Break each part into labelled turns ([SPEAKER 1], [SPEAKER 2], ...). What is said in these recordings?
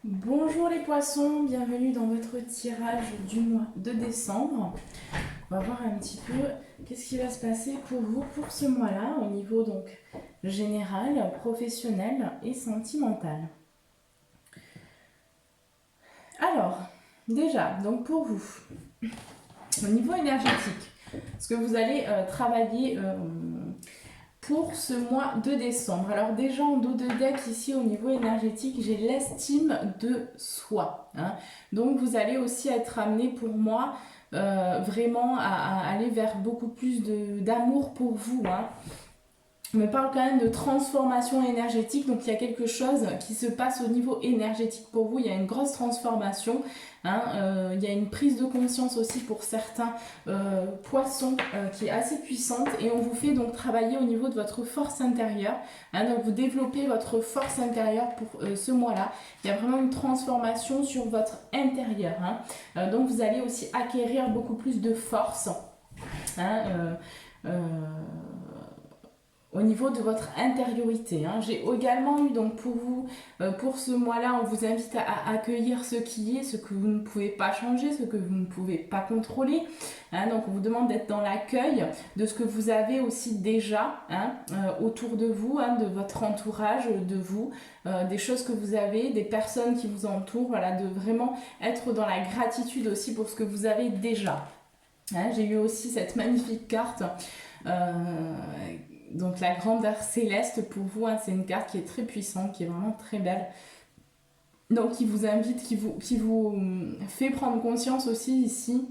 [SPEAKER 1] Bonjour les poissons, bienvenue dans votre tirage du mois de décembre. On va voir un petit peu qu'est-ce qui va se passer pour vous pour ce mois-là au niveau donc général, professionnel et sentimental. Alors, déjà, donc pour vous, au niveau énergétique, ce que vous allez travailler pour ce mois de décembre. Alors déjà en dos de deck ici au niveau énergétique, j'ai l'estime de soi, hein. Donc vous allez aussi être amené pour moi vraiment à aller vers beaucoup plus d'amour pour vous, hein. On me parle quand même de transformation énergétique, donc il y a quelque chose qui se passe au niveau énergétique pour vous, il y a une grosse transformation, hein, il y a une prise de conscience aussi pour certains poissons qui est assez puissante et on vous fait donc travailler au niveau de votre force intérieure, hein, donc vous développez votre force intérieure pour ce mois-là, il y a vraiment une transformation sur votre intérieur, hein. Donc vous allez aussi acquérir beaucoup plus de force, hein, euh, au niveau de votre intériorité, hein. J'ai également eu donc pour vous, pour ce mois-là, on vous invite à accueillir ce qui est, ce que vous ne pouvez pas changer, ce que vous ne pouvez pas contrôler, hein. Donc on vous demande d'être dans l'accueil de ce que vous avez aussi déjà, hein, autour de vous, hein, de votre entourage, de vous, des choses que vous avez, des personnes qui vous entourent, voilà, de vraiment être dans la gratitude aussi pour ce que vous avez déjà, hein. J'ai eu aussi cette magnifique carte. Euh, donc la grandeur céleste pour vous, hein, c'est une carte qui est très puissante, qui est vraiment très belle. Donc qui vous invite, qui vous fait prendre conscience aussi ici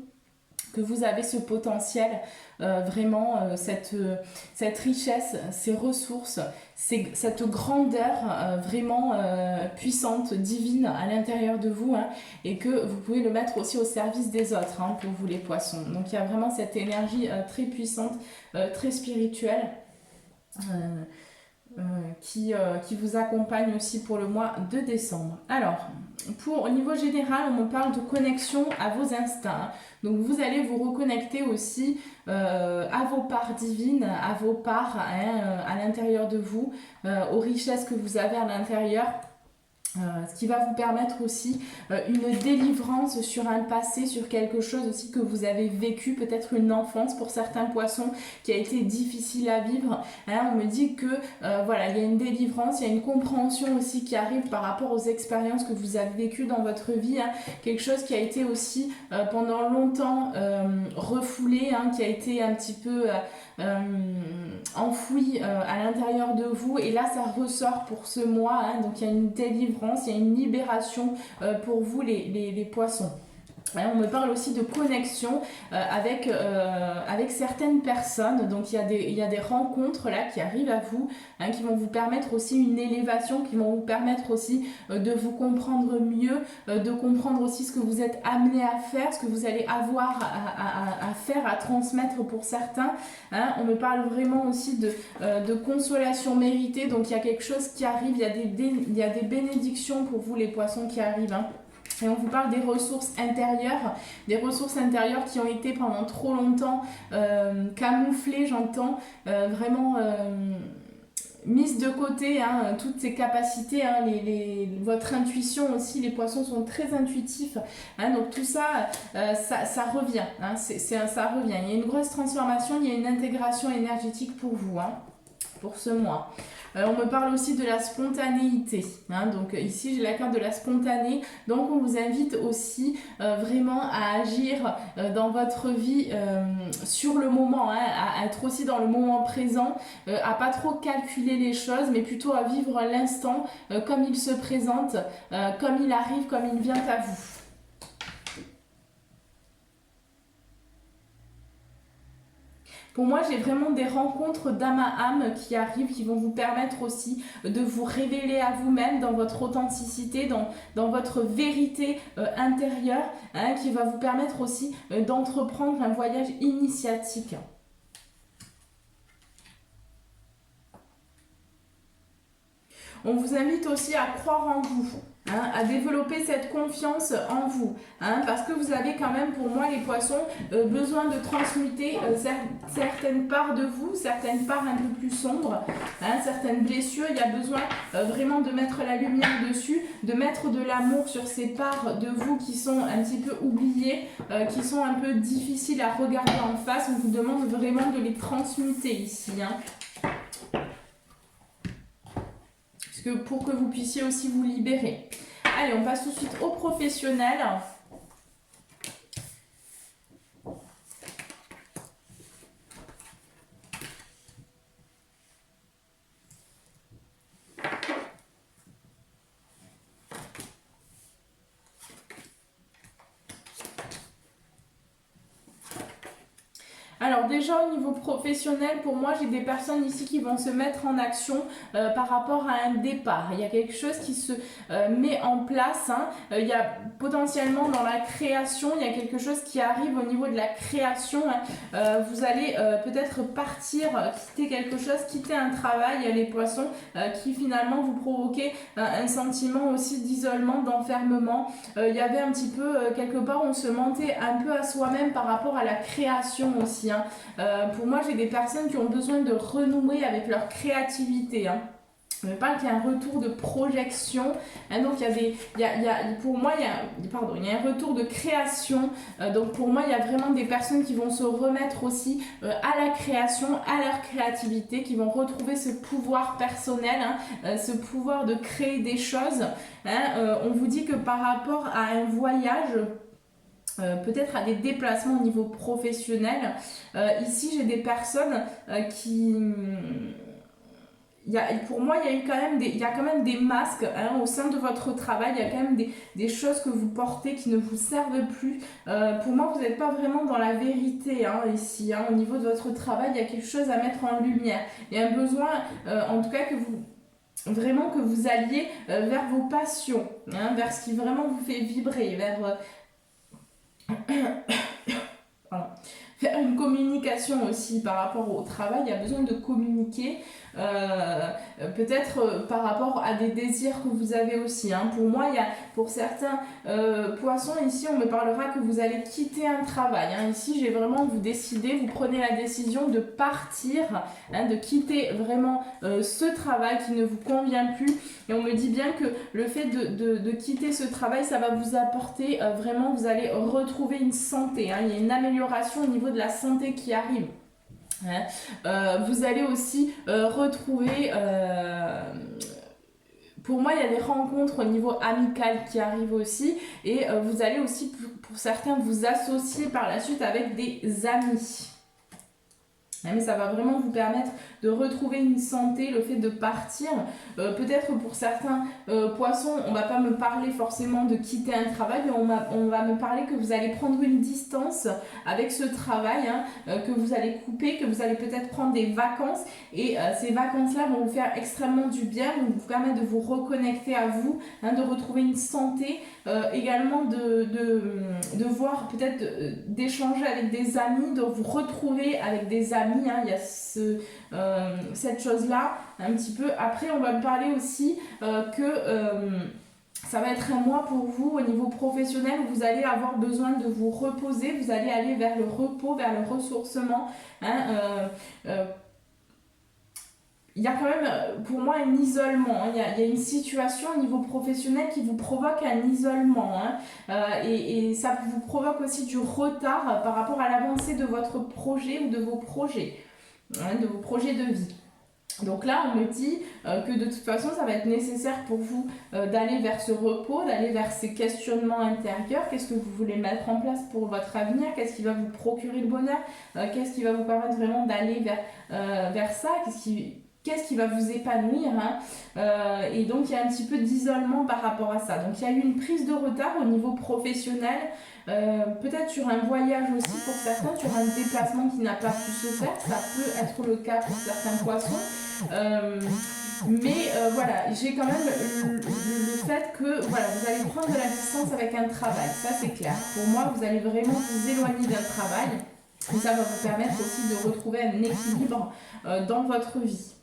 [SPEAKER 1] que vous avez ce potentiel, vraiment cette richesse, ces ressources, cette grandeur vraiment puissante, divine à l'intérieur de vous, hein, et que vous pouvez le mettre aussi au service des autres, hein, pour vous les poissons. Donc il y a vraiment cette énergie très puissante, très spirituelle. Euh, qui vous accompagne aussi pour le mois de décembre. Alors, au niveau général, on me parle de connexion à vos instincts. Donc vous allez vous reconnecter aussi à vos parts divines, à vos parts, hein, à l'intérieur de vous, aux richesses que vous avez à l'intérieur. Ce qui va vous permettre aussi une délivrance sur un passé, sur quelque chose aussi que vous avez vécu, peut-être une enfance pour certains poissons qui a été difficile à vivre, hein. On me dit que voilà, il y a une délivrance, il y a une compréhension aussi qui arrive par rapport aux expériences que vous avez vécues dans votre vie, hein. Quelque chose qui a été aussi pendant longtemps refoulé, hein, qui a été un petit peu euh, enfoui à l'intérieur de vous, et là ça ressort pour ce mois, hein. Donc il y a une délivrance, il y a une libération pour vous les poissons. On me parle aussi de connexion avec certaines personnes, donc il y a des rencontres là qui arrivent à vous, hein, qui vont vous permettre aussi une élévation, qui vont vous permettre aussi de vous comprendre mieux, de comprendre aussi ce que vous êtes amené à faire, ce que vous allez avoir à faire, à transmettre pour certains, hein. On me parle vraiment aussi de consolation méritée, donc il y a quelque chose qui arrive, il y a des bénédictions pour vous les poissons qui arrivent, hein. Et on vous parle des ressources intérieures qui ont été pendant trop longtemps camouflées, j'entends, vraiment mises de côté, hein, toutes ces capacités, hein, votre intuition aussi, les poissons sont très intuitifs, hein, donc tout ça, ça revient, hein, ça revient. Il y a une grosse transformation, il y a une intégration énergétique pour vous, hein, pour ce mois. On me parle aussi de la spontanéité, hein, donc ici j'ai la carte de la spontanée, donc on vous invite aussi vraiment à agir dans votre vie sur le moment, hein, à être aussi dans le moment présent, à pas trop calculer les choses, mais plutôt à vivre l'instant comme il se présente, comme il arrive, comme il vient à vous. Pour moi, j'ai vraiment des rencontres d'âme à âme qui arrivent, qui vont vous permettre aussi de vous révéler à vous-même dans votre authenticité, dans votre vérité intérieure, hein, qui va vous permettre aussi d'entreprendre un voyage initiatique. On vous invite aussi à croire en vous, hein, à développer cette confiance en vous, hein, parce que vous avez quand même, pour moi les poissons, besoin de transmuter certaines parts de vous, certaines parts un peu plus sombres, hein, certaines blessures. Il y a besoin vraiment de mettre la lumière dessus, de mettre de l'amour sur ces parts de vous qui sont un petit peu oubliées, qui sont un peu difficiles à regarder en face. On vous demande vraiment de les transmuter ici, hein. Pour que vous puissiez aussi vous libérer. Allez, on passe tout de suite aux professionnels. Alors déjà au niveau professionnel, pour moi j'ai des personnes ici qui vont se mettre en action par rapport à un départ. Il y a quelque chose qui se met en place, hein. Il y a potentiellement dans la création, il y a quelque chose qui arrive au niveau de la création, hein. Vous allez peut-être partir, quitter quelque chose, quitter un travail, les poissons, qui finalement vous provoquait un sentiment aussi d'isolement, d'enfermement. Il y avait un petit peu, quelque part, on se mentait un peu à soi-même par rapport à la création aussi, hein. Pour moi, j'ai des personnes qui ont besoin de renouer avec leur créativité, hein. Je parle qu'il y a un retour de projection, hein, donc pour moi il y a un retour de création, donc pour moi il y a vraiment des personnes qui vont se remettre aussi à la création, à leur créativité, qui vont retrouver ce pouvoir personnel, hein, ce pouvoir de créer des choses, hein. On vous dit que par rapport à un voyage, peut-être à des déplacements au niveau professionnel, ici j'ai des personnes qui... pour moi, il y a quand même des masques, hein, au sein de votre travail. Il y a quand même des choses que vous portez qui ne vous servent plus. Pour moi, vous n'êtes pas vraiment dans la vérité, hein, ici, hein. Au niveau de votre travail, il y a quelque chose à mettre en lumière. Il y a un besoin, en tout cas, que vous alliez vers vos passions, hein, vers ce qui vraiment vous fait vibrer, vers faire une communication aussi par rapport au travail. Il y a besoin de communiquer, peut-être par rapport à des désirs que vous avez aussi, hein. Pour moi, pour certains poissons, ici on me parlera que vous allez quitter un travail, hein. Ici j'ai vraiment, vous décidez, vous prenez la décision de partir, hein, de quitter vraiment ce travail qui ne vous convient plus. Et on me dit bien que le fait de quitter ce travail, ça va vous apporter vraiment, vous allez retrouver une santé, hein. Il y a une amélioration au niveau de la santé qui arrive, hein. Vous allez aussi retrouver... pour moi, il y a des rencontres au niveau amical qui arrivent aussi. Et vous allez aussi, pour certains, vous associer par la suite avec des amis. Mais ça va vraiment vous permettre de retrouver une santé, le fait de partir. Peut-être pour certains poissons, on ne va pas me parler forcément de quitter un travail, mais on va me parler que vous allez prendre une distance avec ce travail, hein, que vous allez couper, que vous allez peut-être prendre des vacances. Et ces vacances-là vont vous faire extrêmement du bien, vont vous permettre de vous reconnecter à vous, hein, de retrouver une santé, également de voir, peut-être d'échanger avec des amis, de vous retrouver avec des amis, hein. Il y a cette chose-là, un petit peu. Après, on va me parler aussi que ça va être un mois pour vous au niveau professionnel où vous allez avoir besoin de vous reposer, vous allez aller vers le repos, vers le ressourcement, hein. Il y a quand même, pour moi, un isolement, hein. Il y a une situation au niveau professionnel qui vous provoque un isolement, hein. Et ça vous provoque aussi du retard par rapport à l'avancée de votre projet ou de vos projets, hein, de vos projets de vie. Donc là, on me dit que de toute façon, ça va être nécessaire pour vous d'aller vers ce repos, d'aller vers ces questionnements intérieurs. Qu'est-ce que vous voulez mettre en place pour votre avenir? Qu'est-ce qui va vous procurer le bonheur? Qu'est-ce qui va vous permettre vraiment d'aller vers ça? Qu'est-ce qui va vous épanouir, hein? Et donc il y a un petit peu d'isolement par rapport à ça. Donc il y a eu une prise de retard au niveau professionnel, peut-être sur un voyage aussi pour certains, sur un déplacement qui n'a pas pu se faire. Ça peut être le cas pour certains poissons. Mais voilà, j'ai quand même le fait que voilà, vous allez prendre de la distance avec un travail, ça c'est clair. Pour moi, vous allez vraiment vous éloigner d'un travail et ça va vous permettre aussi de retrouver un équilibre dans votre vie.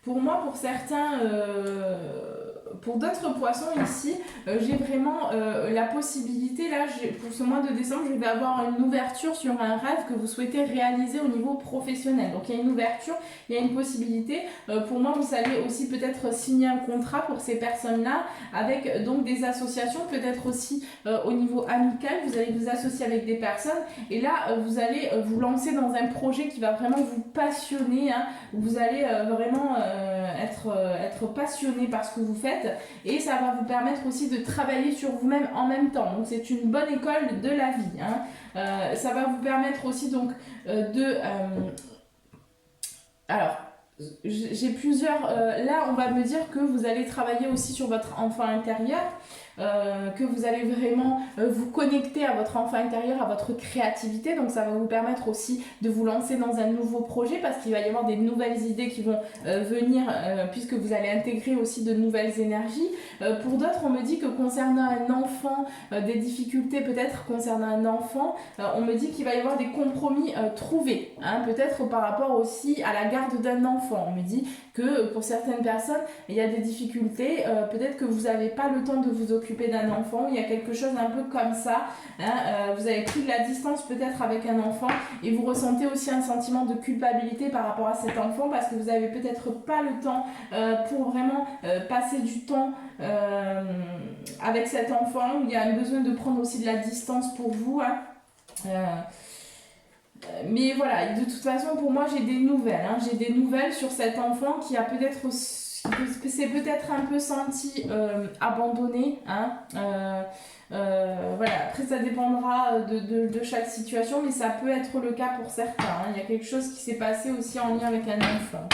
[SPEAKER 1] pour moi, pour certains, pour d'autres poissons ici, j'ai vraiment la possibilité, là, pour ce mois de décembre, je vais avoir une ouverture sur un rêve que vous souhaitez réaliser au niveau professionnel. Donc il y a une ouverture, il y a une possibilité. Pour moi, vous allez aussi peut-être signer un contrat pour ces personnes-là, avec donc des associations, peut-être aussi au niveau amical, vous allez vous associer avec des personnes, et là, vous allez vous lancer dans un projet qui va vraiment vous passionner, hein. Vous allez vraiment être passionné par ce que vous faites, et ça va vous permettre aussi de travailler sur vous-même en même temps. Donc c'est une bonne école de la vie, hein. Ça va vous permettre aussi donc alors j'ai plusieurs là on va me dire que vous allez travailler aussi sur votre enfant intérieur, que vous allez vraiment vous connecter à votre enfant intérieur, à votre créativité. Donc ça va vous permettre aussi de vous lancer dans un nouveau projet, parce qu'il va y avoir des nouvelles idées qui vont venir, puisque vous allez intégrer aussi de nouvelles énergies. Pour d'autres, on me dit que concernant un enfant, des difficultés peut-être concernant un enfant, on me dit qu'il va y avoir des compromis trouvés, hein, peut-être par rapport aussi à la garde d'un enfant. On me dit que pour certaines personnes, il y a des difficultés, peut-être que vous n'avez pas le temps de vous occuper d'un enfant, il y a quelque chose un peu comme ça, hein, vous avez pris de la distance peut-être avec un enfant, et vous ressentez aussi un sentiment de culpabilité par rapport à cet enfant, parce que vous n'avez peut-être pas le temps pour vraiment passer du temps avec cet enfant. Il y a un besoin de prendre aussi de la distance pour vous, hein. Mais voilà, de toute façon, pour moi, j'ai des nouvelles, hein. J'ai des nouvelles sur cet enfant qui a peut-être s'est peut-être un peu senti abandonné, hein. Voilà, après ça dépendra de chaque situation, mais ça peut être le cas pour certains, hein. Il y a quelque chose qui s'est passé aussi en lien avec un enfant.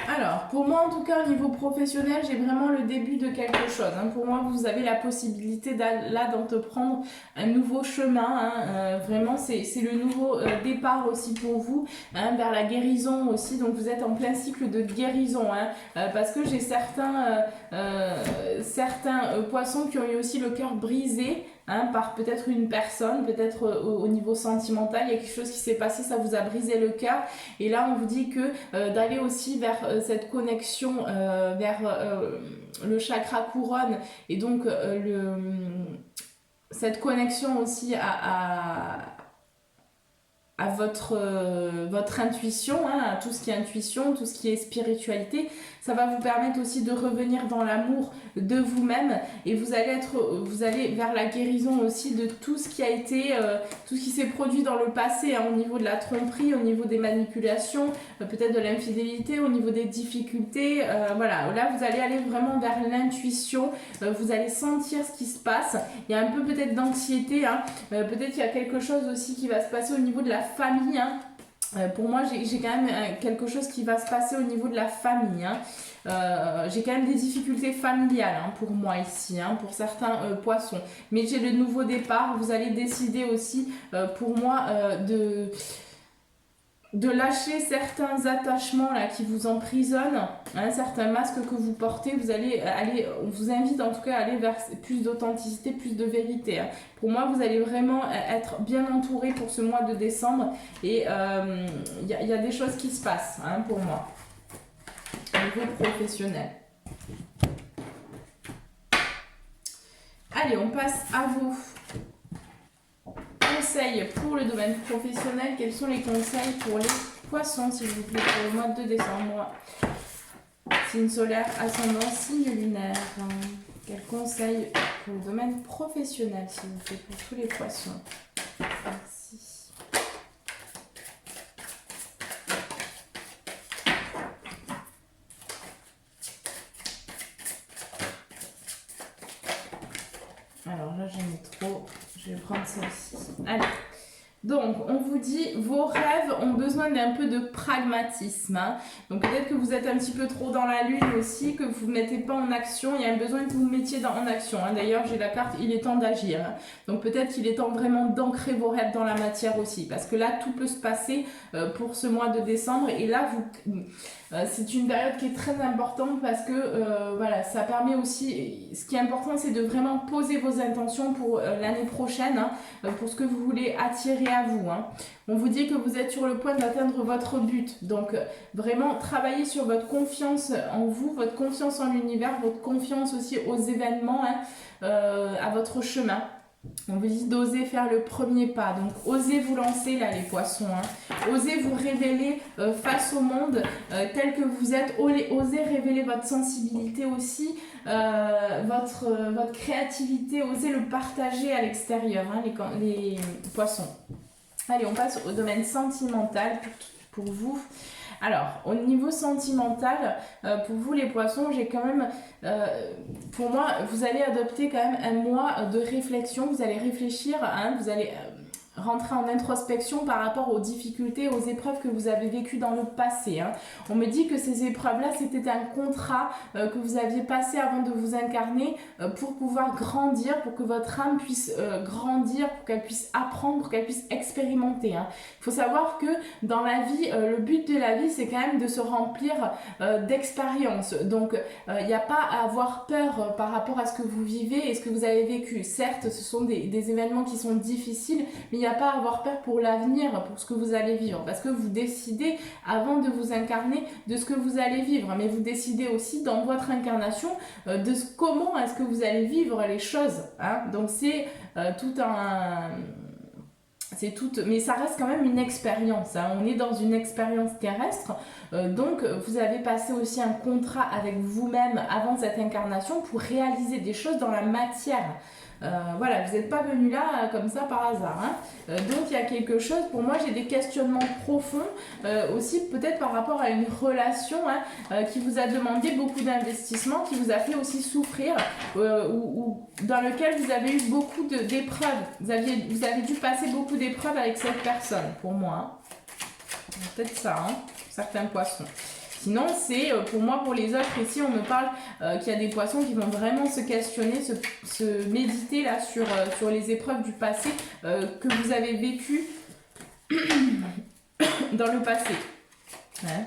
[SPEAKER 1] Alors, pour moi en tout cas au niveau professionnel, j'ai vraiment le début de quelque chose, hein. Pour moi, vous avez la possibilité là d'entreprendre un nouveau chemin, hein. Vraiment, c'est le nouveau départ aussi pour vous, hein, vers la guérison aussi. Donc vous êtes en plein cycle de guérison, hein, parce que j'ai certains poissons qui ont eu aussi le cœur brisé, hein, par peut-être une personne, peut-être au niveau sentimental, il y a quelque chose qui s'est passé, ça vous a brisé le cœur. Et là, on vous dit que d'aller aussi vers cette connexion, vers le chakra couronne, et donc cette connexion aussi à votre intuition, hein, à tout ce qui est intuition, tout ce qui est spiritualité. Ça va vous permettre aussi de revenir dans l'amour de vous-même, et vous allez vers la guérison aussi de tout ce qui a été, tout ce qui s'est produit dans le passé, hein, au niveau de la tromperie, au niveau des manipulations, peut-être de l'infidélité, au niveau des difficultés. Voilà, là vous allez aller vraiment vers l'intuition, vous allez sentir ce qui se passe. Il y a un peu peut-être d'anxiété, hein, peut-être qu'il y a quelque chose aussi qui va se passer au niveau de la famille, hein. Pour moi, j'ai quand même quelque chose qui va se passer au niveau de la famille, hein. J'ai quand même des difficultés familiales, hein, pour moi ici, hein, pour certains poissons. Mais j'ai le nouveau départ. Vous allez décider aussi, pour moi, de lâcher certains attachements là qui vous emprisonnent, hein, certains masques que vous portez. Vous allez on vous invite en tout cas à aller vers plus d'authenticité, plus de vérité, hein. Pour moi, vous allez vraiment être bien entouré pour ce mois de décembre, et il y a des choses qui se passent, hein, pour moi au niveau professionnel. Allez, on passe à vos conseils pour le domaine professionnel. Quels sont les conseils pour les poissons, s'il vous plaît, pour le mois de décembre? Signe solaire, ascendant, signe lunaire. Quels conseils pour le domaine professionnel, s'il vous plaît, pour tous les poissons? Merci. Alors là, j'en ai trop. Je vais prendre celle-ci. Allez. Donc, on vous dit, vos rêves ont besoin d'un peu de pragmatisme. Hein. Donc, peut-être que vous êtes un petit peu trop dans la lune aussi, que vous ne mettez pas en action. Il y a un besoin que vous mettiez en action. Hein. D'ailleurs, j'ai la carte, il est temps d'agir. Hein. Donc, peut-être qu'il est temps vraiment d'ancrer vos rêves dans la matière aussi. Parce que là, tout peut se passer pour ce mois de décembre. Et là, c'est une période qui est très importante parce que voilà, ça permet aussi, ce qui est important, c'est de vraiment poser vos intentions pour l'année prochaine, hein, pour ce que vous voulez attirer à vous. Hein. On vous dit que vous êtes sur le point d'atteindre votre but. Donc, vraiment, travaillez sur votre confiance en vous, votre confiance en l'univers, votre confiance aussi aux événements, hein, à votre chemin. On vous dit d'oser faire le premier pas. Donc, osez vous lancer là, les poissons. Hein. Osez vous révéler face au monde tel que vous êtes. Osez révéler votre sensibilité aussi, votre créativité. Osez le partager à l'extérieur, hein, les poissons. Allez, on passe au domaine sentimental pour vous. Alors, au niveau sentimental, pour vous les poissons, j'ai quand même, pour moi, vous allez adopter quand même un mois de réflexion. Vous allez réfléchir, hein, vous allez rentrer en introspection par rapport aux difficultés, aux épreuves que vous avez vécues dans le passé. Hein. On me dit que ces épreuves-là, c'était un contrat que vous aviez passé avant de vous incarner pour pouvoir grandir, pour que votre âme puisse grandir, pour qu'elle puisse apprendre, pour qu'elle puisse expérimenter. Hein. Il faut savoir que dans la vie, le but de la vie, c'est quand même de se remplir d'expériences. Donc, il n'y a pas à avoir peur par rapport à ce que vous vivez et ce que vous avez vécu. Certes, ce sont des événements qui sont difficiles, mais il n'y a pas à avoir peur pour l'avenir, pour ce que vous allez vivre, parce que vous décidez avant de vous incarner de ce que vous allez vivre, mais vous décidez aussi dans votre incarnation de comment est-ce que vous allez vivre les choses. Hein. Donc c'est mais ça reste quand même une expérience. Hein. On est dans une expérience terrestre, donc vous avez passé aussi un contrat avec vous-même avant cette incarnation pour réaliser des choses dans la matière. Voilà, vous n'êtes pas venu là comme ça par hasard. Hein. Donc il y a quelque chose, pour moi j'ai des questionnements profonds, aussi peut-être par rapport à une relation hein, qui vous a demandé beaucoup d'investissement, qui vous a fait aussi souffrir, ou dans lequel vous avez eu beaucoup d'épreuves. Vous avez dû passer beaucoup d'épreuves avec cette personne, pour moi. Hein. Peut-être ça, hein, certains poissons. Sinon, c'est pour moi, pour les autres, ici, on me parle qu'il y a des poissons qui vont vraiment se questionner, se méditer là sur les épreuves du passé que vous avez vécues dans le passé. Ouais.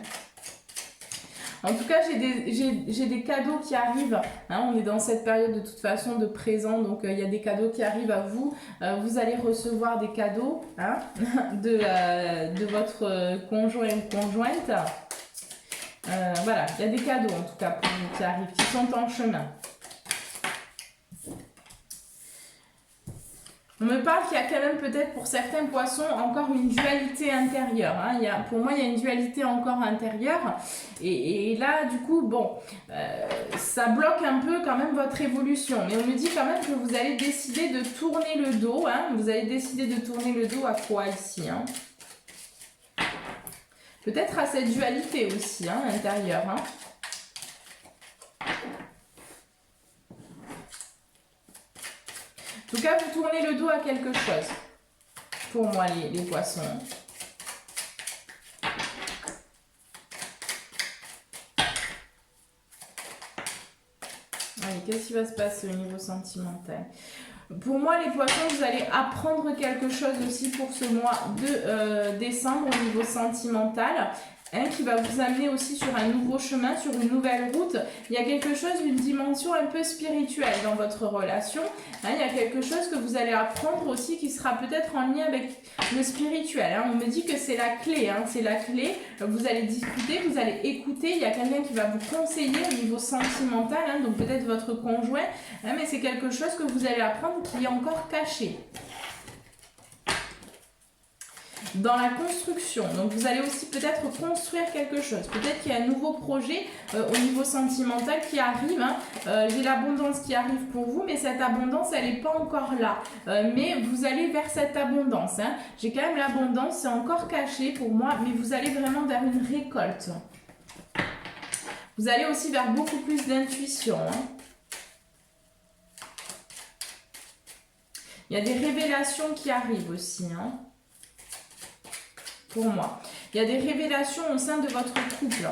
[SPEAKER 1] En tout cas, j'ai des cadeaux qui arrivent. Hein, on est dans cette période de toute façon de présent, donc il y a des cadeaux qui arrivent à vous. Vous allez recevoir des cadeaux hein, de votre conjoint ou conjointe. Voilà, il y a des cadeaux en tout cas pour vous qui arrivent, qui sont en chemin. On me parle qu'il y a quand même peut-être pour certains poissons encore une dualité intérieure. Hein. Pour moi, il y a une dualité encore intérieure. Et là, du coup, bon, ça bloque un peu quand même votre évolution. Mais on me dit quand même que vous allez décider de tourner le dos. Hein. Vous allez décider de tourner le dos à quoi ici hein. Peut-être à cette dualité aussi, hein, intérieure. Hein. En tout cas, vous tournez le dos à quelque chose. Pour moi, les poissons. Allez, qu'est-ce qui va se passer au niveau sentimental ? Pour moi, les poissons, vous allez apprendre quelque chose aussi pour ce mois de décembre au niveau sentimental. Hein, qui va vous amener aussi sur un nouveau chemin, sur une nouvelle route. Il y a quelque chose, une dimension un peu spirituelle dans votre relation. Hein, il y a quelque chose que vous allez apprendre aussi qui sera peut-être en lien avec le spirituel. Hein. On me dit que c'est la clé. Hein, c'est la clé. Vous allez discuter, vous allez écouter. Il y a quelqu'un qui va vous conseiller au niveau sentimental. Hein, donc peut-être votre conjoint. Hein, mais c'est quelque chose que vous allez apprendre qui est encore caché. Dans la construction, donc vous allez aussi peut-être construire quelque chose, peut-être qu'il y a un nouveau projet au niveau sentimental qui arrive, hein. J'ai l'abondance qui arrive pour vous, mais cette abondance elle n'est pas encore là, mais vous allez vers cette abondance, hein. J'ai quand même l'abondance, c'est encore caché pour moi, mais vous allez vraiment vers une récolte. Vous allez aussi vers beaucoup plus d'intuition, hein. Il y a des révélations qui arrivent aussi, hein. pour moi. Il y a des révélations au sein de votre couple.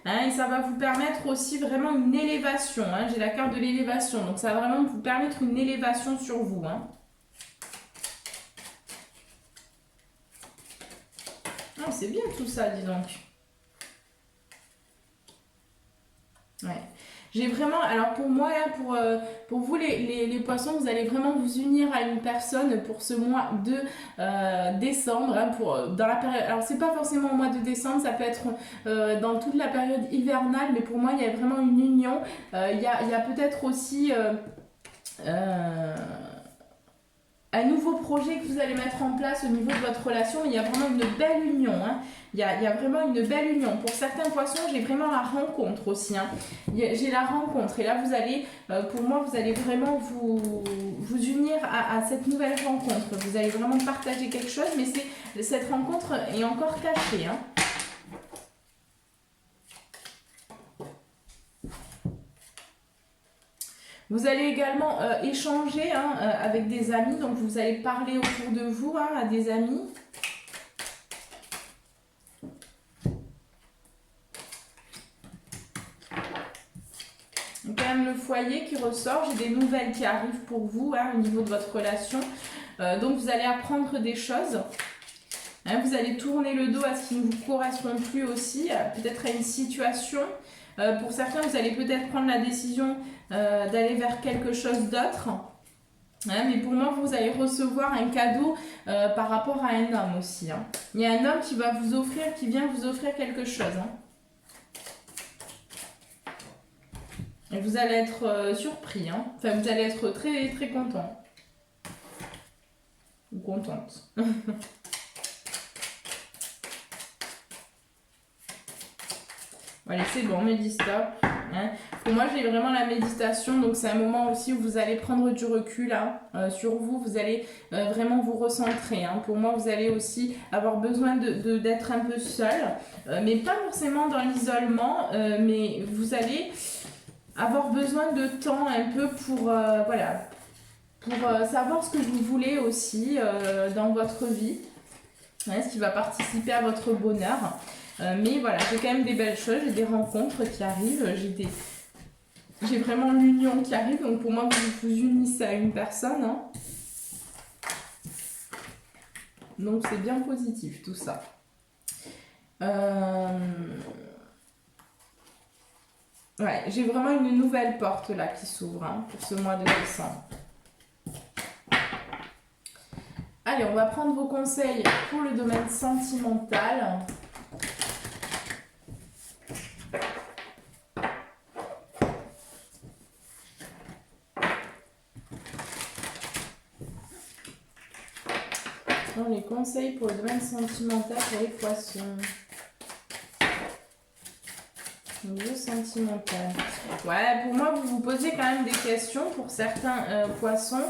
[SPEAKER 1] Hein, et ça va vous permettre aussi vraiment une élévation. Hein. J'ai la carte de l'élévation. Donc ça va vraiment vous permettre une élévation sur vous. Hein. Oh, c'est bien tout ça, dis donc. Ouais. J'ai vraiment, alors pour moi, là, pour vous les poissons, vous allez vraiment vous unir à une personne pour ce mois de décembre. Hein, dans la période, alors c'est pas forcément au mois de décembre, ça peut être dans toute la période hivernale, mais pour moi, il y a vraiment une union. Il y a peut-être aussi un nouveau projet que vous allez mettre en place au niveau de votre relation. Il y a vraiment une belle union. Hein. Il y a vraiment une belle union. Pour certains poissons, j'ai vraiment la rencontre aussi. Hein. J'ai la rencontre. Et là, vous allez, pour moi, vous allez vraiment vous unir à cette nouvelle rencontre. Vous allez vraiment partager quelque chose, mais cette rencontre est encore cachée. Hein. Vous allez également échanger hein, avec des amis, donc vous allez parler autour de vous hein, à des amis. Donc quand même le foyer qui ressort, j'ai des nouvelles qui arrivent pour vous hein, au niveau de votre relation. Donc vous allez apprendre des choses. Hein, vous allez tourner le dos à ce qui ne vous correspond plus aussi, peut-être à une situation. Pour certains, vous allez peut-être prendre la décision d'aller vers quelque chose d'autre. Hein, mais pour moi, vous allez recevoir un cadeau par rapport à un homme aussi. Hein. Il y a un homme qui va vous offrir, qui vient vous offrir quelque chose. Hein. Et vous allez être surpris. Hein. Enfin, vous allez être très, très content. Ou contente. Allez, c'est bon, médite stop. Hein. Pour moi, j'ai vraiment la méditation, donc c'est un moment aussi où vous allez prendre du recul hein, sur vous, vous allez vraiment vous recentrer. Hein. Pour moi, vous allez aussi avoir besoin d'être un peu seul, mais pas forcément dans l'isolement, mais vous allez avoir besoin de temps un peu pour, voilà, pour savoir ce que vous voulez aussi dans votre vie, hein, ce qui va participer à votre bonheur. Mais voilà, j'ai quand même des belles choses, j'ai des rencontres qui arrivent, j'ai vraiment l'union qui arrive, donc pour moi vous vous unissez à une personne. Hein. Donc c'est bien positif tout ça. Ouais, j'ai vraiment une nouvelle porte là qui s'ouvre hein, pour ce mois de décembre. Allez, on va prendre vos conseils pour le domaine sentimental. Les conseils pour le domaine sentimental pour les poissons. Le sentimental. Ouais, pour moi, vous vous posez quand même des questions pour certains poissons.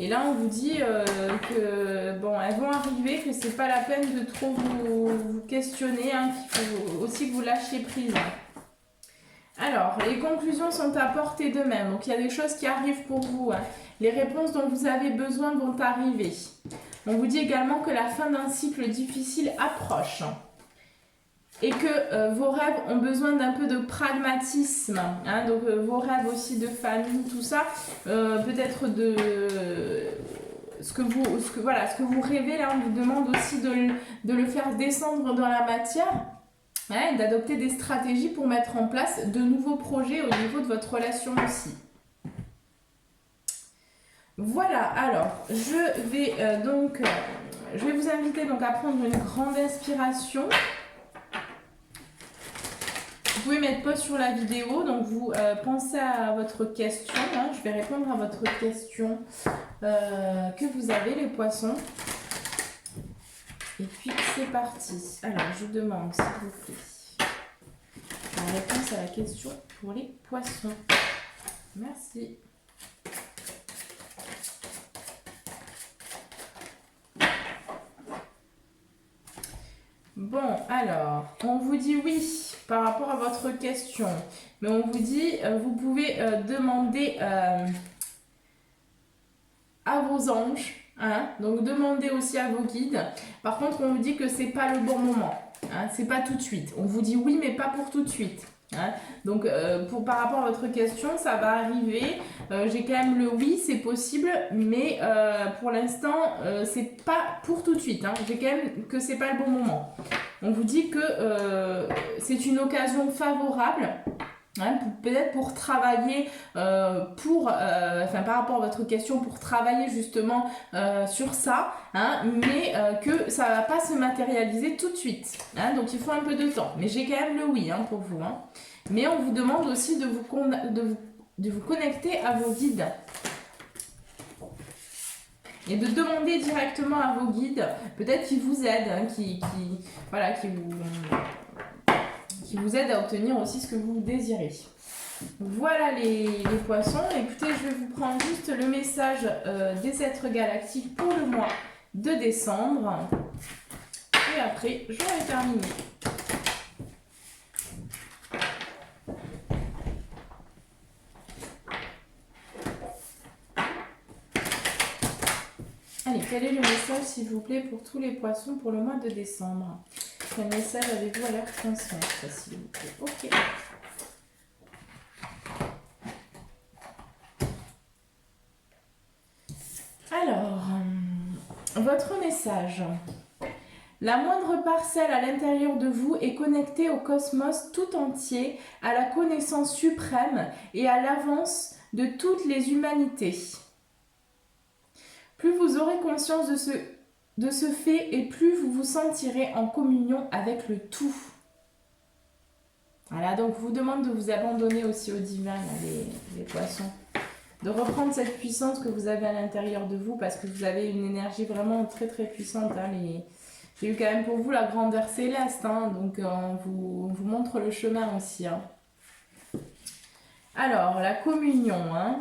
[SPEAKER 1] Et là, on vous dit que, bon, elles vont arriver, que c'est pas la peine de trop vous questionner, hein, qu'il faut aussi que vous lâchiez prise. Alors, les conclusions sont à portée de main. Donc, il y a des choses qui arrivent pour vous. Hein. Les réponses dont vous avez besoin vont arriver. On vous dit également que la fin d'un cycle difficile approche et que vos rêves ont besoin d'un peu de pragmatisme. Hein, donc vos rêves aussi de famille, tout ça, peut-être de ce que vous rêvez, là on vous demande aussi de le faire descendre dans la matière. Hein, d'adopter des stratégies pour mettre en place de nouveaux projets au niveau de votre relation aussi. Voilà, alors je vais vous inviter donc à prendre une grande inspiration. Vous pouvez mettre pause sur la vidéo, donc vous pensez à votre question. Hein, je vais répondre à votre question que vous avez les poissons. Et puis c'est parti. Alors je demande s'il vous plaît la réponse à la question pour les poissons. Merci. Bon, alors, on vous dit oui par rapport à votre question, mais on vous dit, vous pouvez demander à vos anges Hein, donc demandez aussi à vos guides. Par contre, on vous dit que c'est pas le bon moment. Hein, c'est pas tout de suite. On vous dit oui, mais pas pour tout de suite. Hein. Donc par rapport à votre question, ça va arriver. J'ai quand même le oui, c'est possible, mais pour l'instant, c'est pas pour tout de suite. Hein. J'ai quand même que c'est pas le bon moment. On vous dit que c'est une occasion favorable. Hein, peut-être pour travailler par rapport à votre question, pour travailler justement sur ça, hein, mais que ça va pas se matérialiser tout de suite, hein, donc il faut un peu de temps, mais j'ai quand même le oui, hein, pour vous, hein. Mais on vous demande aussi de vous connecter à vos guides et de demander directement à vos guides, peut-être qu'ils vous aident, hein, qui vous aident à obtenir aussi ce que vous désirez. Voilà les poissons. Écoutez, je vais vous prendre juste le message des êtres galactiques pour le mois de décembre. Et après, j'aurai terminé. Allez, quel est le message, s'il vous plaît, pour tous les poissons pour le mois de décembre? Quel message avez-vous à leur transmettre, s'il vous plaît? Ok. Alors, votre message. La moindre parcelle à l'intérieur de vous est connectée au cosmos tout entier, à la connaissance suprême et à l'avance de toutes les humanités. Plus vous aurez conscience de ce fait et plus vous vous sentirez en communion avec le tout. Voilà, donc je vous demande de vous abandonner aussi au divin, les poissons. De reprendre cette puissance que vous avez à l'intérieur de vous, parce que vous avez une énergie vraiment très très puissante. Hein, j'ai eu quand même pour vous la grandeur céleste, hein, donc on vous montre le chemin aussi. Hein. Alors, la communion. Hein.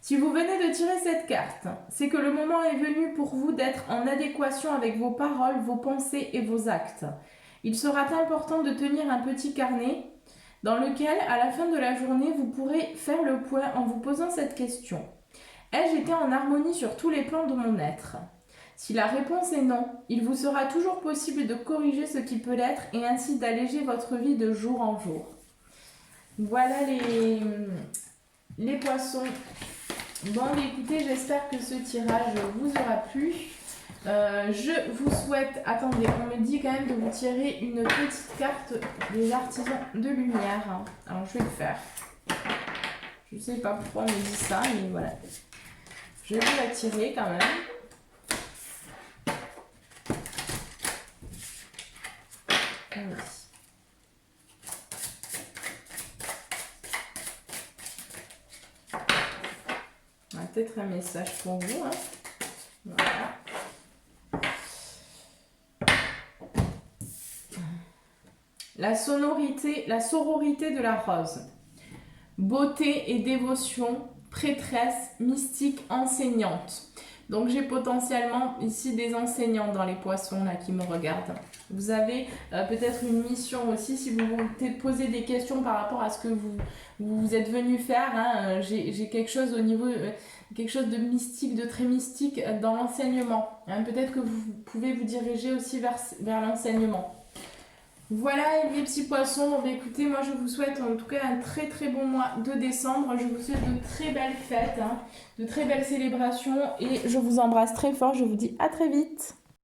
[SPEAKER 1] Si vous venez de tirer cette carte, c'est que le moment est venu pour vous d'être en adéquation avec vos paroles, vos pensées et vos actes. Il sera important de tenir un petit carnet dans lequel, à la fin de la journée, vous pourrez faire le point en vous posant cette question. Ai-je été en harmonie sur tous les plans de mon être ? Si la réponse est non, il vous sera toujours possible de corriger ce qui peut l'être et ainsi d'alléger votre vie de jour en jour. Voilà les poissons. Bon, écoutez, j'espère que ce tirage vous aura plu. Je vous souhaite, attendez, on me dit quand même de vous tirer une petite carte des artisans de lumière. Alors je vais le faire. Je ne sais pas pourquoi on me dit ça, mais voilà. Je vais vous la tirer quand même. Oui. On a peut-être un message pour vous. Hein. Voilà. La sororité de la rose. Beauté et dévotion, prêtresse, mystique, enseignante. Donc j'ai potentiellement ici des enseignants dans les poissons là qui me regardent. Vous avez peut-être une mission aussi si vous voulez poser des questions par rapport à ce que vous êtes venu faire. Hein. J'ai quelque chose au niveau, quelque chose de mystique, de très mystique dans l'enseignement. Hein. Peut-être que vous pouvez vous diriger aussi vers l'enseignement. Voilà les petits poissons, bon, écoutez, moi je vous souhaite en tout cas un très très bon mois de décembre, je vous souhaite de très belles fêtes, hein, de très belles célébrations et je vous embrasse très fort, je vous dis à très vite.